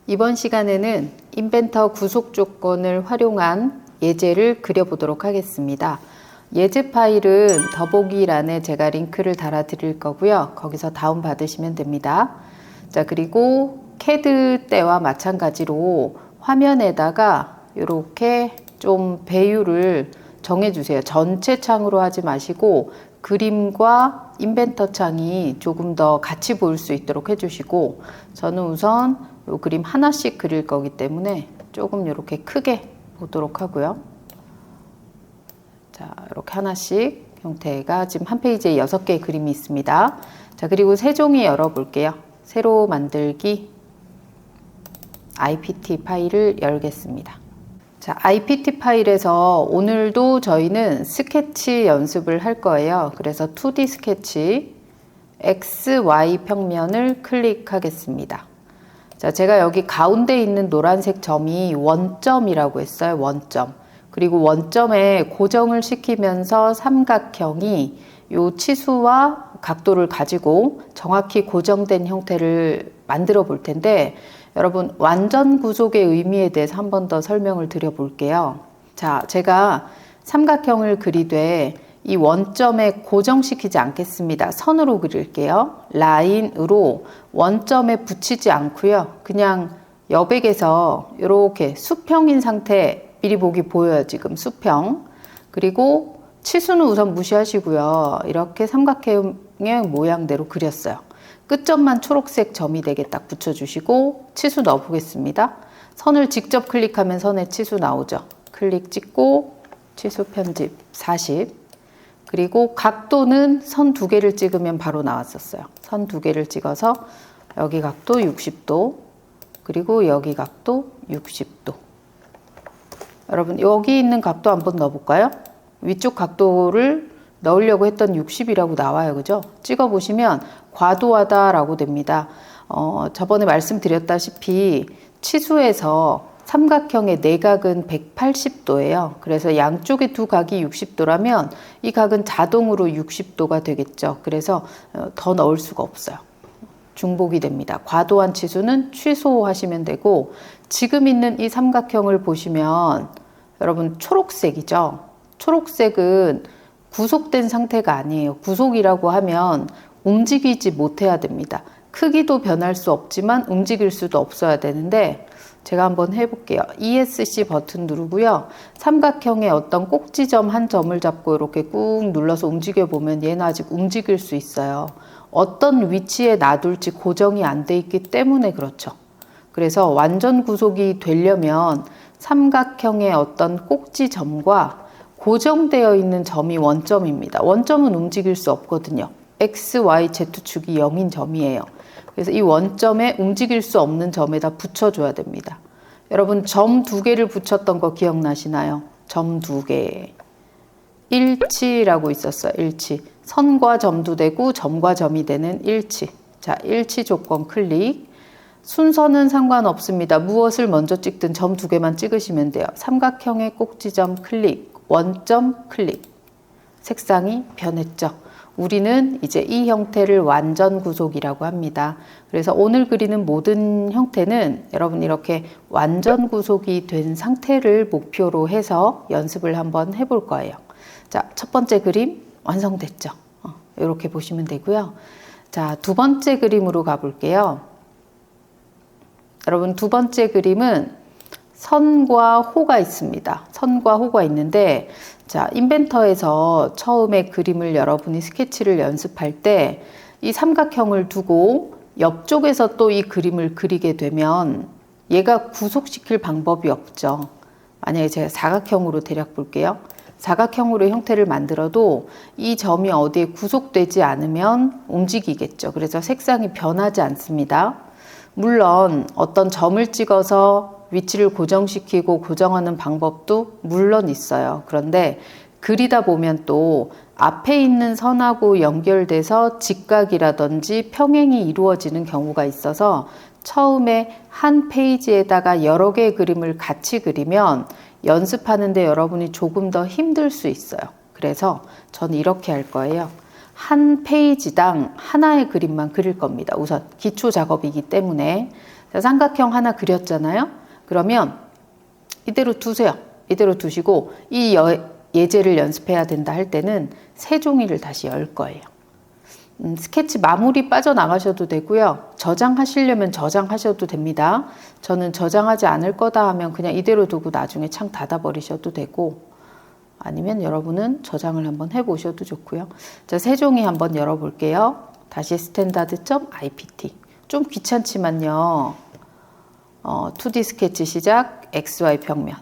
이번 시간에는 인벤터 구속 조건을 활용한 예제를 그려보도록 하겠습니다. 예제 파일은 더보기란에 제가 링크를 달아 드릴 거고요. 거기서 다운 받으시면 됩니다. 자, 그리고 CAD 때와 마찬가지로 화면에다가 이렇게 좀 배율을 정해주세요. 전체 창으로 하지 마시고 그림과 인벤터 창이 조금 더 같이 보일 수 있도록 해주시고, 저는 우선 이 그림 하나씩 그릴 거기 때문에 조금 이렇게 크게 보도록 하고요. 자, 이렇게 하나씩 형태가 지금 한 페이지에 6개의 그림이 있습니다. 자, 그리고 새 종이 열어볼게요. 새로 만들기 IPT 파일을 열겠습니다. 자, IPT 파일에서 오늘도 저희는 스케치 연습을 할 거예요. 그래서 2D 스케치 XY 평면을 클릭하겠습니다. 자, 제가 여기 가운데 있는 노란색 점이 원점이라고 했어요. 원점. 그리고 원점에 고정을 시키면서 삼각형이 요 치수와 각도를 가지고 정확히 고정된 형태를 만들어 볼 텐데, 여러분 완전 구속의 의미에 대해서 한 번 더 설명을 드려 볼게요. 자, 제가 삼각형을 그리되 이 원점에 고정시키지 않겠습니다. 선으로 그릴게요. 라인으로 원점에 붙이지 않고요. 그냥 여백에서 이렇게 수평인 상태, 미리 보기 보여요. 지금 수평. 그리고 치수는 우선 무시하시고요. 이렇게 삼각형의 모양대로 그렸어요. 끝점만 초록색 점이 되게 딱 붙여주시고 치수 넣어보겠습니다. 선을 직접 클릭하면 선의 치수 나오죠. 클릭 찍고 치수 편집 40. 그리고 각도는 선 2개를 찍으면 바로 나왔었어요. 선 2개를 찍어서 여기 각도 60도, 그리고 여기 각도 60도. 여러분 여기 있는 각도 한번 넣어볼까요? 위쪽 각도를 넣으려고 했던 60이라고 나와요. 그죠? 찍어보시면 과도하다라고 됩니다. 저번에 말씀드렸다시피 치수에서 삼각형의 내각은 180도예요. 그래서 양쪽의 두 각이 60도라면 이 각은 자동으로 60도가 되겠죠. 그래서 더 넣을 수가 없어요. 중복이 됩니다. 과도한 치수는 취소하시면 되고, 지금 있는 이 삼각형을 보시면 여러분 초록색이죠. 초록색은 구속된 상태가 아니에요. 구속이라고 하면 움직이지 못해야 됩니다. 크기도 변할 수 없지만 움직일 수도 없어야 되는데, 제가 한번 해볼게요. ESC 버튼 누르고요. 삼각형의 어떤 꼭지점 한 점을 잡고 이렇게 꾹 눌러서 움직여보면 얘는 아직 움직일 수 있어요. 어떤 위치에 놔둘지 고정이 안 돼 있기 때문에 그렇죠. 그래서 완전 구속이 되려면 삼각형의 어떤 꼭지점과 고정되어 있는 점이 원점입니다. 원점은 움직일 수 없거든요. X, Y, Z축이 0인 점이에요. 그래서 이 원점에 움직일 수 없는 점에다 붙여줘야 됩니다. 여러분 점 2개를 붙였던 거 기억나시나요? 점 2개. 일치라고 있었어요. 일치. 선과 점도 되고 점과 점이 되는 일치. 자, 일치 조건 클릭. 순서는 상관없습니다. 무엇을 먼저 찍든 점 2개만 찍으시면 돼요. 삼각형의 꼭지점 클릭. 원점 클릭. 색상이 변했죠. 우리는 이제 이 형태를 완전 구속이라고 합니다. 그래서 오늘 그리는 모든 형태는 여러분 이렇게 완전 구속이 된 상태를 목표로 해서 연습을 한번 해볼 거예요. 자, 첫 번째 그림 완성됐죠. 이렇게 보시면 되고요. 자, 두 번째 그림으로 가볼게요. 여러분 두 번째 그림은 선과 호가 있습니다. 선과 호가 있는데, 자, 인벤터에서 처음에 그림을 여러분이 스케치를 연습할 때 이 삼각형을 두고 옆쪽에서 또 이 그림을 그리게 되면 얘가 구속시킬 방법이 없죠. 만약에 제가 사각형으로 대략 볼게요. 사각형으로 형태를 만들어도 이 점이 어디에 구속되지 않으면 움직이겠죠. 그래서 색상이 변하지 않습니다. 물론 어떤 점을 찍어서 위치를 고정시키고 고정하는 방법도 물론 있어요. 그런데 그리다 보면 또 앞에 있는 선하고 연결돼서 직각이라든지 평행이 이루어지는 경우가 있어서 처음에 한 페이지에다가 여러 개의 그림을 같이 그리면 연습하는데 여러분이 조금 더 힘들 수 있어요. 그래서 저는 이렇게 할 거예요. 한 페이지당 하나의 그림만 그릴 겁니다. 우선 기초 작업이기 때문에. 자, 삼각형 하나 그렸잖아요. 그러면 이대로 두세요. 이대로 두시고 이 예제를 연습해야 된다 할 때는 세 종이를 다시 열 거예요. 스케치 마무리 빠져나가셔도 되고요. 저장하시려면 저장하셔도 됩니다. 저는 저장하지 않을 거다 하면 그냥 이대로 두고 나중에 창 닫아버리셔도 되고, 아니면 여러분은 저장을 한번 해보셔도 좋고요. 자, 세 종이 한번 열어볼게요. 다시 standard.ipt. 좀 귀찮지만요. 2D 스케치 시작, XY 평면.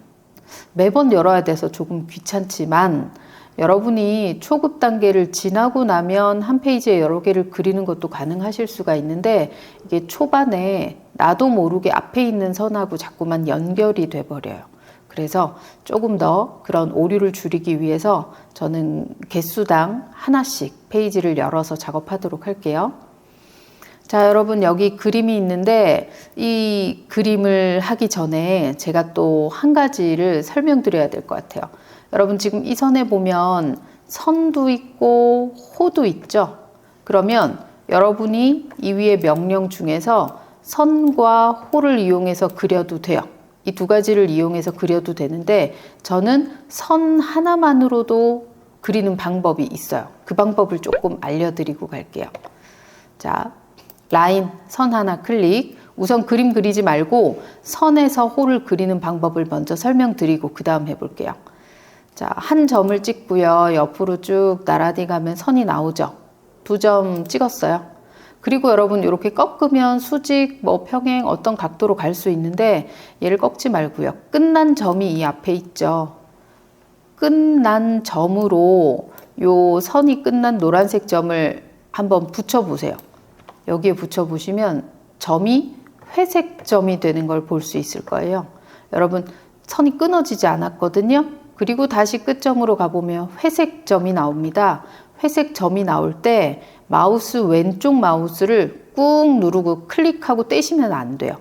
매번 열어야 돼서 조금 귀찮지만 여러분이 초급 단계를 지나고 나면 한 페이지에 여러 개를 그리는 것도 가능하실 수가 있는데, 이게 초반에 나도 모르게 앞에 있는 선하고 자꾸만 연결이 돼버려요. 그래서 조금 더 그런 오류를 줄이기 위해서 저는 개수당 하나씩 페이지를 열어서 작업하도록 할게요. 자, 여러분 여기 그림이 있는데 이 그림을 하기 전에 제가 또 한 가지를 설명드려야 될 것 같아요. 여러분 지금 이 선에 보면 선도 있고 호도 있죠. 그러면 여러분이 이 위에 명령 중에서 선과 호를 이용해서 그려도 돼요. 이 두 가지를 이용해서 그려도 되는데 저는 선 하나만으로도 그리는 방법이 있어요. 그 방법을 조금 알려드리고 갈게요. 자, 라인, 선 하나 클릭. 우선 그림 그리지 말고 선에서 호를 그리는 방법을 먼저 설명드리고 그 다음 해볼게요. 자, 한 점을 찍고요. 옆으로 쭉 나란히 가면 선이 나오죠. 2점 찍었어요. 그리고 여러분 이렇게 꺾으면 수직, 평행 어떤 각도로 갈 수 있는데 얘를 꺾지 말고요. 끝난 점이 이 앞에 있죠. 끝난 점으로 요 선이 끝난 노란색 점을 한번 붙여보세요. 여기에 붙여보시면 점이 회색 점이 되는 걸 볼 수 있을 거예요. 여러분 선이 끊어지지 않았거든요. 그리고 다시 끝점으로 가보면 회색 점이 나옵니다. 회색 점이 나올 때 마우스 왼쪽 마우스를 꾹 누르고 클릭하고 떼시면 안 돼요.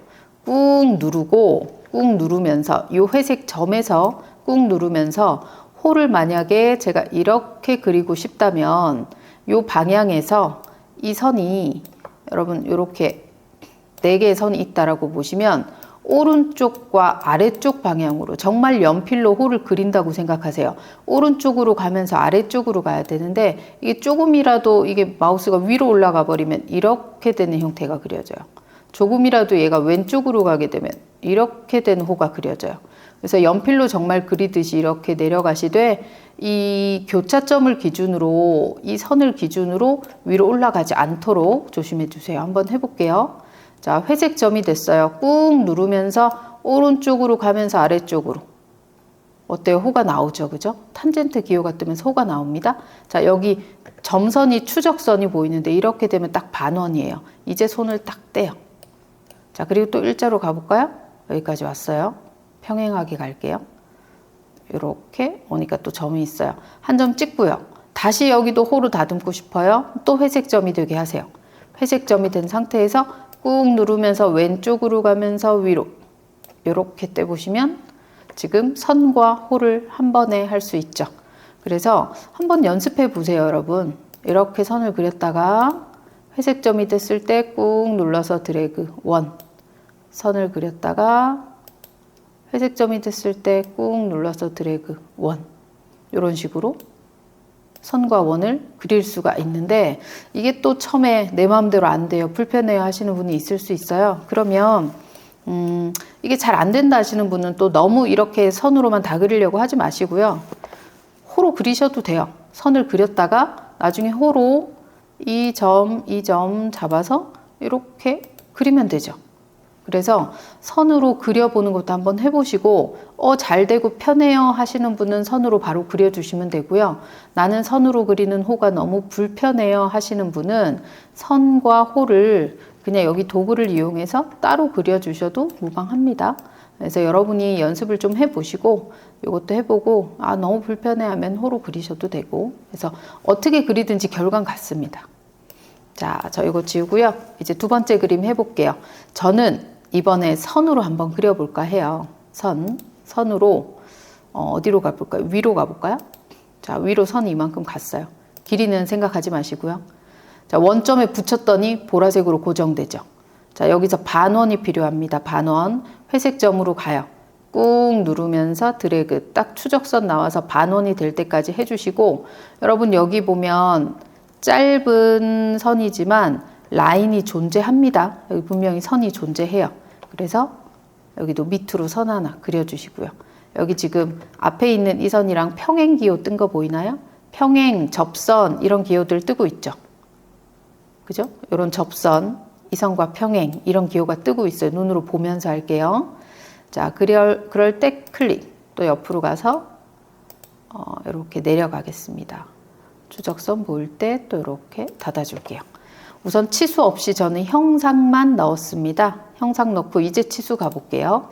꾹 누르고 꾹 누르면서 이 회색 점에서 꾹 누르면서 호를 만약에 제가 이렇게 그리고 싶다면 이 방향에서 이 선이 여러분 이렇게 4개의 선이 있다라고 보시면 오른쪽과 아래쪽 방향으로 정말 연필로 호를 그린다고 생각하세요. 오른쪽으로 가면서 아래쪽으로 가야 되는데 이게 조금이라도 이게 마우스가 위로 올라가 버리면 이렇게 되는 형태가 그려져요. 조금이라도 얘가 왼쪽으로 가게 되면 이렇게 된 호가 그려져요. 그래서 연필로 정말 그리듯이 이렇게 내려가시되 이 교차점을 기준으로 이 선을 기준으로 위로 올라가지 않도록 조심해 주세요. 한번 해볼게요. 자, 회색 점이 됐어요. 꾹 누르면서 오른쪽으로 가면서 아래쪽으로. 어때요? 호가 나오죠. 그죠? 탄젠트 기호가 뜨면서 호가 나옵니다. 자, 여기 점선이 추적선이 보이는데 이렇게 되면 딱 반원이에요. 이제 손을 딱 떼요. 자, 그리고 또 일자로 가볼까요? 여기까지 왔어요. 평행하게 갈게요. 이렇게 오니까 또 점이 있어요. 한 점 찍고요. 다시 여기도 호로 다듬고 싶어요. 또 회색 점이 되게 하세요. 회색 점이 된 상태에서 꾹 누르면서 왼쪽으로 가면서 위로 이렇게 떼보시면 지금 선과 호를 한 번에 할 수 있죠. 그래서 한번 연습해 보세요, 여러분. 이렇게 선을 그렸다가 회색 점이 됐을 때 꾹 눌러서 드래그 원. 선을 그렸다가 회색 점이 됐을 때 꾹 눌러서 드래그 원. 이런 식으로 선과 원을 그릴 수가 있는데 이게 또 처음에 내 마음대로 안 돼요. 불편해요 하시는 분이 있을 수 있어요. 그러면 이게 잘 안 된다 하시는 분은 또 너무 이렇게 선으로만 다 그리려고 하지 마시고요. 호로 그리셔도 돼요. 선을 그렸다가 나중에 호로 이 점 잡아서 이렇게 그리면 되죠. 그래서 선으로 그려보는 것도 한번 해보시고 잘 되고 편해요 하시는 분은 선으로 바로 그려주시면 되고요. 나는 선으로 그리는 호가 너무 불편해요 하시는 분은 선과 호를 그냥 여기 도구를 이용해서 따로 그려주셔도 무방합니다. 그래서 여러분이 연습을 좀 해보시고 이것도 해보고 너무 불편해 하면 호로 그리셔도 되고 그래서 어떻게 그리든지 결과는 같습니다. 자, 저 이거 지우고요. 이제 두 번째 그림 해볼게요. 저는 이번에 선으로 한번 그려볼까 해요. 선으로 어디로 가볼까요? 위로 가볼까요? 자, 위로 선이 이만큼 갔어요. 길이는 생각하지 마시고요. 자, 원점에 붙였더니 보라색으로 고정되죠. 자, 여기서 반원이 필요합니다. 반원. 회색 점으로 가요. 꾹 누르면서 드래그. 딱 추적선 나와서 반원이 될 때까지 해주시고, 여러분 여기 보면 짧은 선이지만 라인이 존재합니다. 여기 분명히 선이 존재해요. 그래서 여기도 밑으로 선 하나 그려주시고요. 여기 지금 앞에 있는 이 선이랑 평행 기호 뜬 거 보이나요? 평행, 접선 이런 기호들 뜨고 있죠. 그죠? 이런 접선, 이 선과 평행 이런 기호가 뜨고 있어요. 눈으로 보면서 할게요. 자, 그럴 때 클릭. 또 옆으로 가서 이렇게 내려가겠습니다. 추적선 보일 때 또 이렇게 닫아줄게요. 우선 치수 없이 저는 형상만 넣었습니다. 형상 넣고 이제 치수 가볼게요.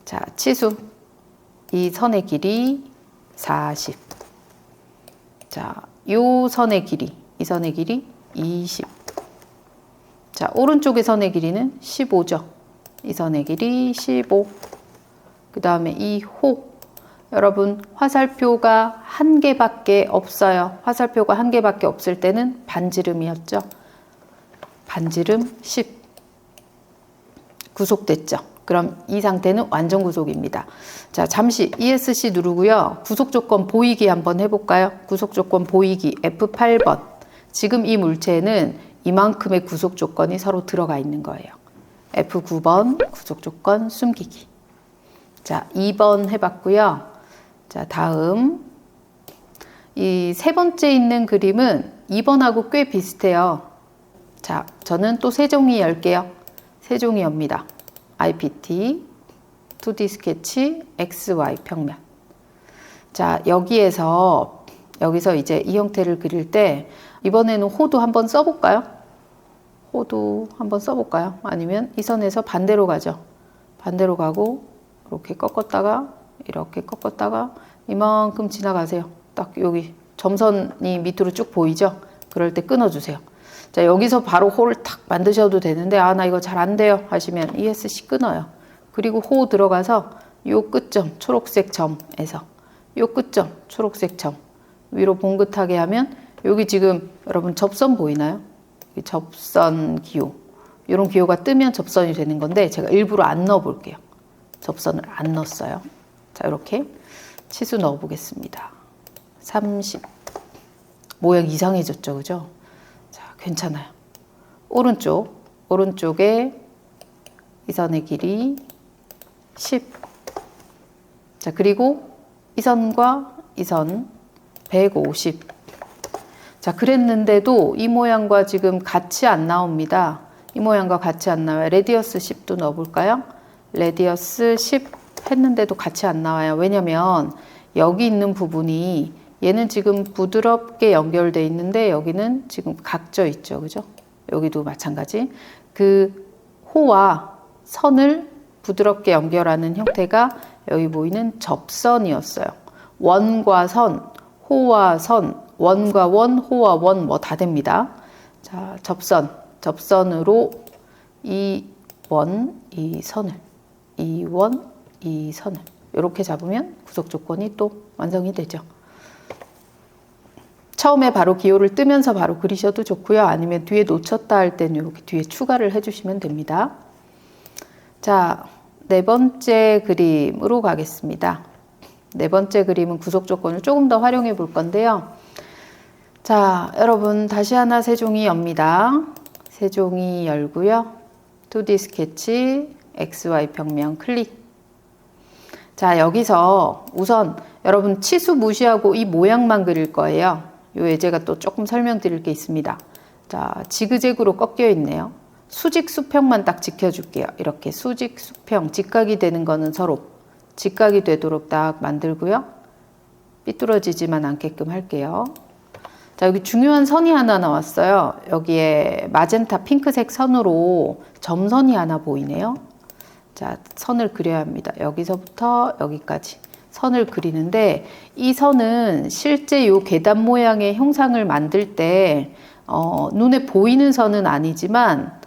자, 치수. 이 선의 길이 40. 자, 요 선의 길이, 이 선의 길이 20. 자, 오른쪽의 선의 길이는 15죠. 이 선의 길이 15. 그 다음에 이 호. 여러분, 화살표가 한 개밖에 없어요. 화살표가 한 개밖에 없을 때는 반지름이었죠. 반지름 10. 구속됐죠. 그럼 이 상태는 완전 구속입니다. 자, 잠시 ESC 누르고요. 구속 조건 보이기 한번 해볼까요? 구속 조건 보이기 F8번. 지금 이 물체에는 이만큼의 구속 조건이 서로 들어가 있는 거예요. F9번 구속 조건 숨기기. 자, 2번 해봤고요. 자, 다음 이 세 번째 있는 그림은 2번하고 꽤 비슷해요. 자, 저는 또 세 종이 열게요. 세 종이 엽니다. IPT, 2D 스케치, XY 평면. 자, 여기서 이제 이 형태를 그릴 때 이번에는 호도 한번 써볼까요? 호도 한번 써볼까요? 아니면 이 선에서 반대로 가죠. 반대로 가고 이렇게 꺾었다가 이렇게 꺾었다가 이만큼 지나가세요. 딱 여기 점선이 밑으로 쭉 보이죠? 그럴 때 끊어주세요. 자, 여기서 바로 호를 탁 만드셔도 되는데 나 이거 잘 안 돼요 하시면 ESC 끊어요. 그리고 호 들어가서 요 끝점 초록색 점에서 요 끝점 초록색 점 위로 봉긋하게 하면 여기 지금 여러분 접선 보이나요? 접선 기호. 이런 기호가 뜨면 접선이 되는 건데 제가 일부러 안 넣어 볼게요. 접선을 안 넣었어요. 자, 이렇게 치수 넣어 보겠습니다. 30. 모양 이상해졌죠, 그죠? 자, 괜찮아요. 오른쪽에 이 선의 길이 10. 자, 그리고 이 선과 이 선 150. 자, 그랬는데도 이 모양과 지금 같이 안 나옵니다. 이 모양과 같이 안 나와요. 레디어스 10도 넣어볼까요? 레디어스 10 했는데도 같이 안 나와요. 왜냐면 여기 있는 부분이 얘는 지금 부드럽게 연결되어 있는데 여기는 지금 각져 있죠. 그죠? 여기도 마찬가지. 그 호와 선을 부드럽게 연결하는 형태가 여기 보이는 접선이었어요. 원과 선, 호와 선, 원과 원, 호와 원 뭐 다 됩니다. 자, 접선으로 이 원, 이 선을, 이 원, 이 선을 이렇게 잡으면 구속 조건이 또 완성이 되죠. 처음에 바로 기호를 뜨면서 바로 그리셔도 좋고요. 아니면 뒤에 놓쳤다 할 때는 이렇게 뒤에 추가를 해주시면 됩니다. 자, 네 번째 그림으로 가겠습니다. 네 번째 그림은 구속 조건을 조금 더 활용해 볼 건데요. 자, 여러분 다시 하나 세 종이 엽니다. 세 종이 열고요. 2D 스케치, XY 평면 클릭. 자, 여기서 우선 여러분 치수 무시하고 이 모양만 그릴 거예요. 요 예제가 또 조금 설명드릴 게 있습니다. 자, 지그재그로 꺾여 있네요. 수직 수평만 딱 지켜줄게요. 이렇게 수직 수평, 직각이 되는 거는 서로 직각이 되도록 딱 만들고요. 삐뚤어지지만 않게끔 할게요. 자, 여기 중요한 선이 하나 나왔어요. 여기에 마젠타 핑크색 선으로 점선이 하나 보이네요. 자, 선을 그려야 합니다. 여기서부터 여기까지 선을 그리는데 이 선은 실제 요 계단 모양의 형상을 만들 때 눈에 보이는 선은 아니지만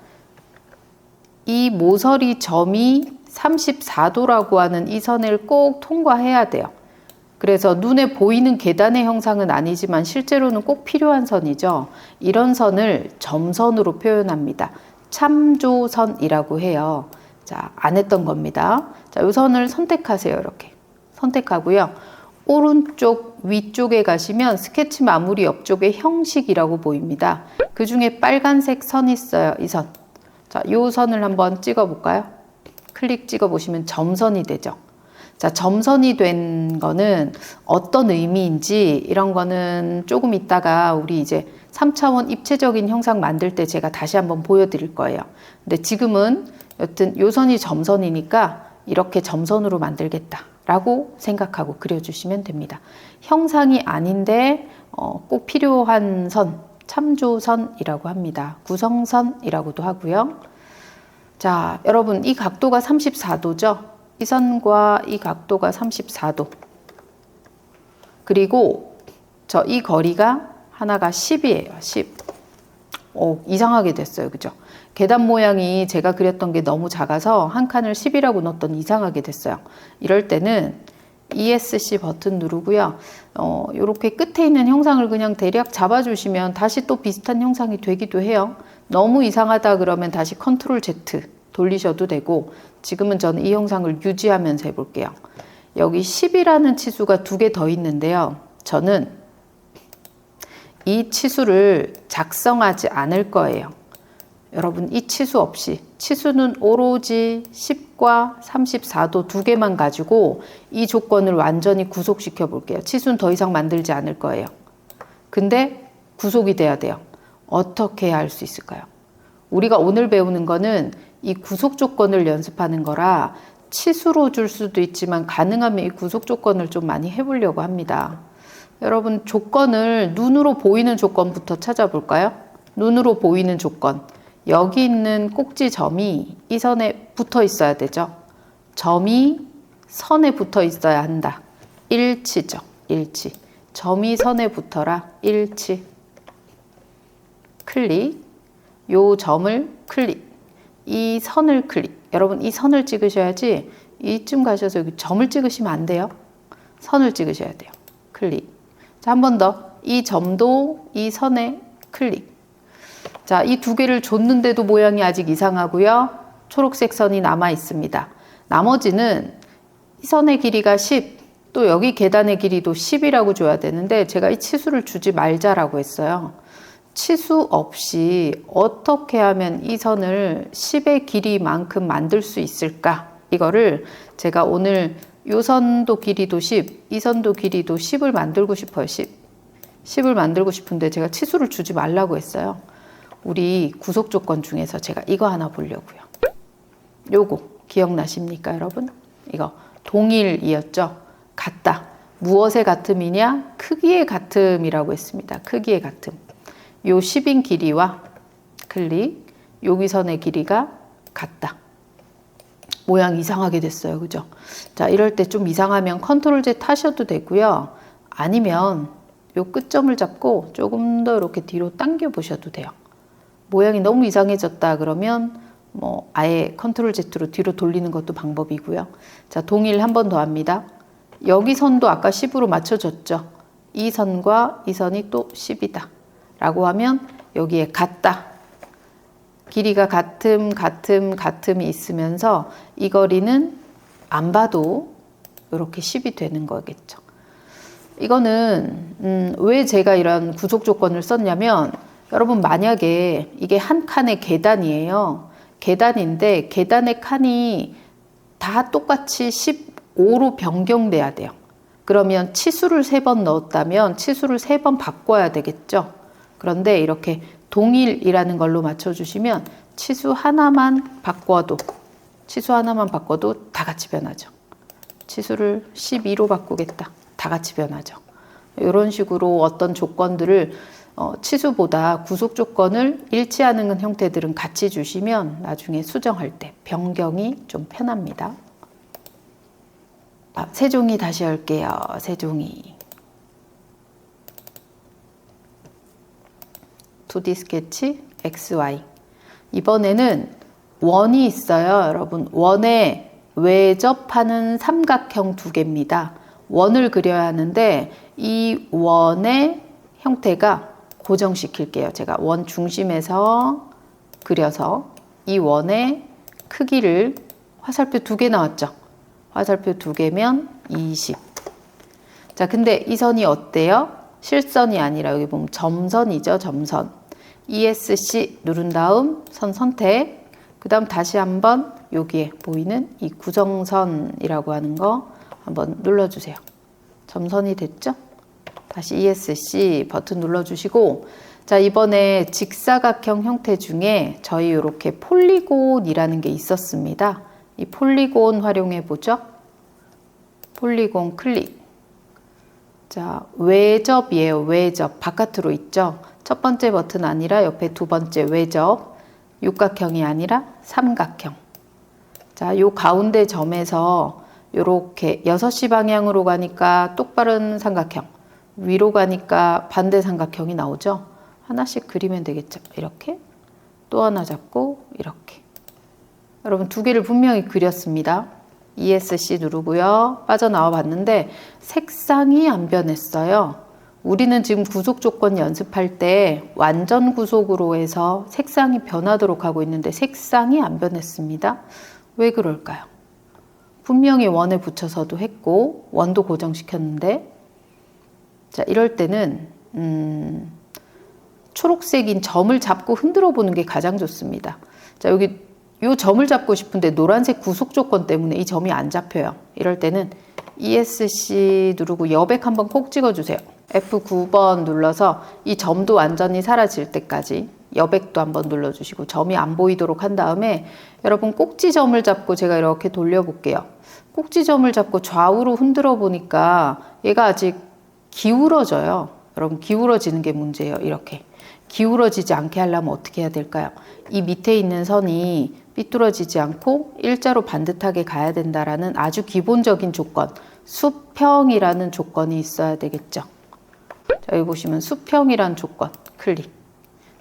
이 모서리 점이 34도라고 하는 이 선을 꼭 통과해야 돼요. 그래서 눈에 보이는 계단의 형상은 아니지만 실제로는 꼭 필요한 선이죠. 이런 선을 점선으로 표현합니다. 참조선이라고 해요. 자, 안 했던 겁니다. 자, 이 선을 선택하세요. 이렇게 선택하고요. 오른쪽 위쪽에 가시면 스케치 마무리 옆쪽에 형식이라고 보입니다. 그 중에 빨간색 선 있어요. 이 선. 자, 이 선을 한번 찍어 볼까요? 클릭 찍어 보시면 점선이 되죠. 자, 점선이 된 거는 어떤 의미인지 이런 거는 조금 있다가 우리 이제 3차원 입체적인 형상 만들 때 제가 다시 한번 보여드릴 거예요. 근데 지금은 여튼 요 선이 점선이니까 이렇게 점선으로 만들겠다라고 생각하고 그려주시면 됩니다. 형상이 아닌데 꼭 필요한 선, 참조선이라고 합니다. 구성선이라고도 하고요. 자, 여러분 이 각도가 34도죠? 이 선과 이 각도가 34도. 그리고 이 거리가 하나가 10이에요. 10. 이상하게 됐어요. 그죠? 계단 모양이 제가 그렸던 게 너무 작아서 한 칸을 10이라고 넣었더니 이상하게 됐어요. 이럴 때는 ESC 버튼 누르고요. 요렇게 끝에 있는 형상을 그냥 대략 잡아주시면 다시 또 비슷한 형상이 되기도 해요. 너무 이상하다 그러면 다시 컨트롤 Z 돌리셔도 되고, 지금은 저는 이 형상을 유지하면서 해볼게요. 여기 10이라는 치수가 2개 더 있는데요. 저는 이 치수를 작성하지 않을 거예요. 여러분 이 치수 없이, 치수는 오로지 10과 34도 2개만 가지고 이 조건을 완전히 구속시켜 볼게요. 치수는 더 이상 만들지 않을 거예요. 근데 구속이 돼야 돼요. 어떻게 해야 할 수 있을까요? 우리가 오늘 배우는 거는 이 구속 조건을 연습하는 거라 치수로 줄 수도 있지만 가능하면 이 구속 조건을 좀 많이 해보려고 합니다. 여러분 조건을 눈으로 보이는 조건부터 찾아볼까요? 눈으로 보이는 조건. 여기 있는 꼭지점이 이 선에 붙어 있어야 되죠. 점이 선에 붙어 있어야 한다. 일치죠. 일치. 점이 선에 붙어라. 일치. 클릭. 요 점을 클릭. 이 선을 클릭. 여러분 이 선을 찍으셔야지 이쯤 가셔서 여기 점을 찍으시면 안 돼요. 선을 찍으셔야 돼요. 클릭. 자, 한 번 더. 이 점도 이 선에 클릭. 자, 이 2개를 줬는데도 모양이 아직 이상하고요. 초록색 선이 남아 있습니다. 나머지는 이 선의 길이가 10, 또 여기 계단의 길이도 10이라고 줘야 되는데 제가 이 치수를 주지 말자라고 했어요. 치수 없이 어떻게 하면 이 선을 10의 길이만큼 만들 수 있을까? 이거를 제가 오늘 요 선도 길이도 10, 이 선도 길이도 10을 만들고 싶어요. 10을 만들고 싶은데 제가 치수를 주지 말라고 했어요. 우리 구속 조건 중에서 제가 이거 하나 보려고요. 요거 기억나십니까, 여러분? 이거 동일이었죠? 같다. 무엇의 같음이냐? 크기의 같음이라고 했습니다. 크기의 같음. 요 10인 길이와 클릭, 여기 선의 길이가 같다. 모양 이상하게 됐어요. 그죠? 자, 이럴 때 좀 이상하면 컨트롤 Z 하셔도 되고요. 아니면 요 끝점을 잡고 조금 더 이렇게 뒤로 당겨 보셔도 돼요. 모양이 너무 이상해졌다 그러면 뭐 아예 컨트롤 Z로 뒤로 돌리는 것도 방법이고요. 자, 동일 한 번 더 합니다. 여기 선도 아까 10으로 맞춰줬죠. 이 선과 이 선이 또 10이다 라고 하면 여기에 같다. 길이가 같음이 있으면서 이 거리는 안 봐도 이렇게 10이 되는 거겠죠. 이거는 왜 제가 이런 구속 조건을 썼냐면, 여러분 만약에 이게 한 칸의 계단이에요. 계단인데 계단의 칸이 다 똑같이 15로 변경돼야 돼요. 그러면 치수를 3번 넣었다면 치수를 3번 바꿔야 되겠죠. 그런데 이렇게 동일이라는 걸로 맞춰주시면 치수 하나만 바꿔도 다 같이 변하죠. 치수를 12로 바꾸겠다. 다 같이 변하죠. 이런 식으로 어떤 조건들을 치수보다 구속 조건을 일치하는 형태들은 같이 주시면 나중에 수정할 때 변경이 좀 편합니다. 세종이 다시 할게요. 세종이 2D 스케치 XY. 이번에는 원이 있어요. 여러분 원에 외접하는 삼각형 2개입니다. 원을 그려야 하는데 이 원의 형태가 고정시킬게요. 제가 원 중심에서 그려서 이 원의 크기를 화살표 2개 나왔죠? 화살표 2개면 20. 자, 근데 이 선이 어때요? 실선이 아니라 여기 보면 점선이죠, 점선. ESC 누른 다음 선 선택. 그 다음 다시 한번 여기에 보이는 이 구정선이라고 하는 거 한번 눌러주세요. 점선이 됐죠? 다시 ESC 버튼 눌러주시고, 자, 이번에 직사각형 형태 중에 저희 이렇게 폴리곤이라는 게 있었습니다. 이 폴리곤 활용해 보죠. 폴리곤 클릭. 자, 외접이에요. 외접. 바깥으로 있죠. 첫 번째 버튼 아니라 옆에 두 번째 외접. 육각형이 아니라 삼각형. 자, 요 가운데 점에서 요렇게 6시 방향으로 가니까 똑바른 삼각형. 위로 가니까 반대 삼각형이 나오죠. 하나씩 그리면 되겠죠. 이렇게. 또 하나 잡고 이렇게. 여러분 2개를 분명히 그렸습니다. ESC 누르고요. 빠져나와 봤는데 색상이 안 변했어요. 우리는 지금 구속 조건 연습할 때 완전 구속으로 해서 색상이 변하도록 하고 있는데 색상이 안 변했습니다. 왜 그럴까요? 분명히 원에 붙여서도 했고 원도 고정시켰는데, 자, 이럴 때는 초록색인 점을 잡고 흔들어 보는 게 가장 좋습니다. 자, 여기 이 점을 잡고 싶은데 노란색 구속 조건 때문에 이 점이 안 잡혀요. 이럴 때는 ESC 누르고 여백 한번 꼭 찍어주세요. F9번 눌러서 이 점도 완전히 사라질 때까지 여백도 한번 눌러주시고 점이 안 보이도록 한 다음에 여러분 꼭지점을 잡고 제가 이렇게 돌려볼게요. 꼭지점을 잡고 좌우로 흔들어 보니까 얘가 아직 기울어져요. 여러분 기울어지는 게 문제예요. 이렇게 기울어지지 않게 하려면 어떻게 해야 될까요? 이 밑에 있는 선이 삐뚤어지지 않고 일자로 반듯하게 가야 된다라는 아주 기본적인 조건, 수평이라는 조건이 있어야 되겠죠. 자, 여기 보시면 수평이란 조건 클릭.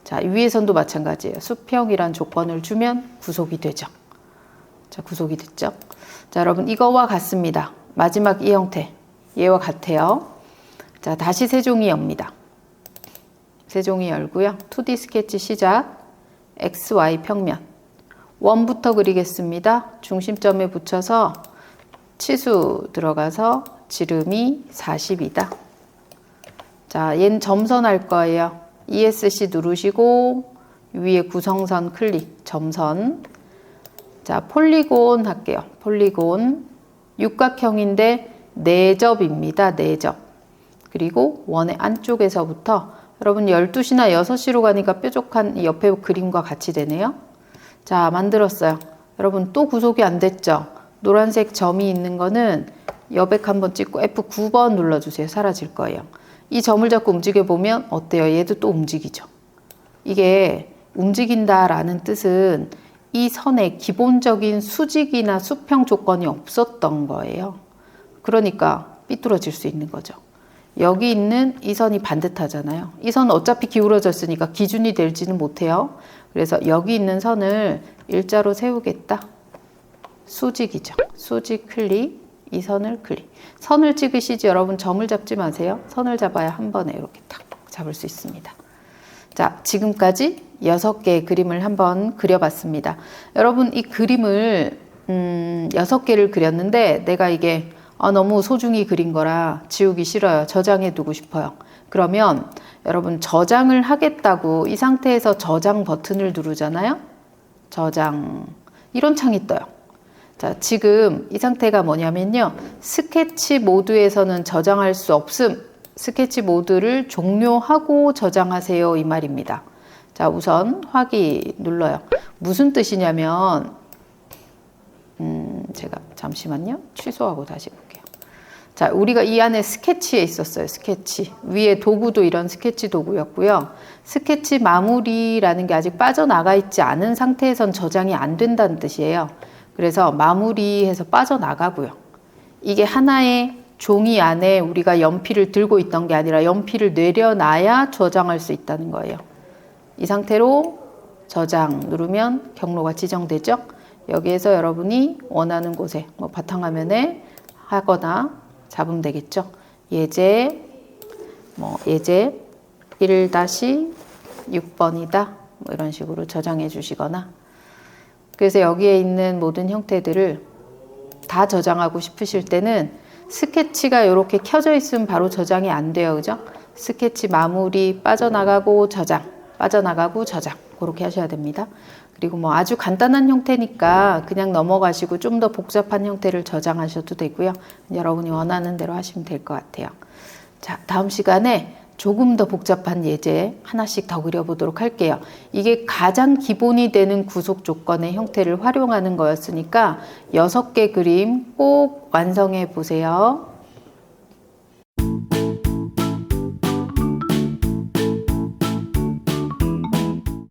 자, 위에 선도 마찬가지예요. 수평이란 조건을 주면 구속이 되죠. 자, 구속이 됐죠. 자, 여러분 이거와 같습니다. 마지막 이 형태 얘와 같아요. 자, 다시 세종이 엽니다. 세종이 열고요. 2D 스케치 시작. XY 평면. 원부터 그리겠습니다. 중심점에 붙여서 치수 들어가서 지름이 40이다. 자, 얘는 점선 할 거예요. ESC 누르시고 위에 구성선 클릭, 점선. 자, 폴리곤 할게요. 폴리곤. 육각형인데 4접입니다. 4접. 그리고 원의 안쪽에서부터 여러분 12시나 6시로 가니까 뾰족한 이 옆에 그림과 같이 되네요. 자, 만들었어요. 여러분 또 구속이 안 됐죠? 노란색 점이 있는 거는 여백 한번 찍고 F9번 눌러주세요. 사라질 거예요. 이 점을 잡고 움직여보면 어때요? 얘도 또 움직이죠. 이게 움직인다라는 뜻은 이 선에 기본적인 수직이나 수평 조건이 없었던 거예요. 그러니까 삐뚤어질 수 있는 거죠. 여기 있는 이 선이 반듯하잖아요. 이 선은 어차피 기울어졌으니까 기준이 될지는 못해요. 그래서 여기 있는 선을 일자로 세우겠다. 수직이죠. 수직 클릭, 이 선을 클릭. 선을 찍으시지 여러분 점을 잡지 마세요. 선을 잡아야 한 번에 이렇게 탁 잡을 수 있습니다. 자, 지금까지 6개의 그림을 한번 그려봤습니다. 여러분 이 그림을 6개를 그렸는데 내가 이게 너무 소중히 그린 거라 지우기 싫어요. 저장해 두고 싶어요. 그러면 여러분 저장을 하겠다고 이 상태에서 저장 버튼을 누르잖아요. 저장. 이런 창이 떠요. 자, 지금 이 상태가 뭐냐면요. 스케치 모드에서는 저장할 수 없음. 스케치 모드를 종료하고 저장하세요. 이 말입니다. 자, 우선 확인 눌러요. 무슨 뜻이냐면 제가 잠시만요. 취소하고 다시 볼게요. 자, 우리가 이 안에 스케치에 있었어요. 스케치. 위에 도구도 이런 스케치 도구였고요. 스케치 마무리라는 게 아직 빠져나가 있지 않은 상태에선 저장이 안 된다는 뜻이에요. 그래서 마무리해서 빠져나가고요. 이게 하나의 종이 안에 우리가 연필을 들고 있던 게 아니라 연필을 내려놔야 저장할 수 있다는 거예요. 이 상태로 저장 누르면 경로가 지정되죠. 여기에서 여러분이 원하는 곳에 뭐 바탕화면에 하거나 잡으면 되겠죠. 예제 예제 1-6번이다. 뭐 이런 식으로 저장해 주시거나. 그래서 여기에 있는 모든 형태들을 다 저장하고 싶으실 때는 스케치가 이렇게 켜져 있으면 바로 저장이 안 돼요. 그죠? 스케치 마무리 빠져나가고 저장, 빠져나가고 저장. 그렇게 하셔야 됩니다. 그리고 뭐 아주 간단한 형태니까 그냥 넘어가시고 좀 더 복잡한 형태를 저장하셔도 되고요. 여러분이 원하는 대로 하시면 될 것 같아요. 자, 다음 시간에 조금 더 복잡한 예제 하나씩 더 그려보도록 할게요. 이게 가장 기본이 되는 구속 조건의 형태를 활용하는 거였으니까 6개 그림 꼭 완성해 보세요.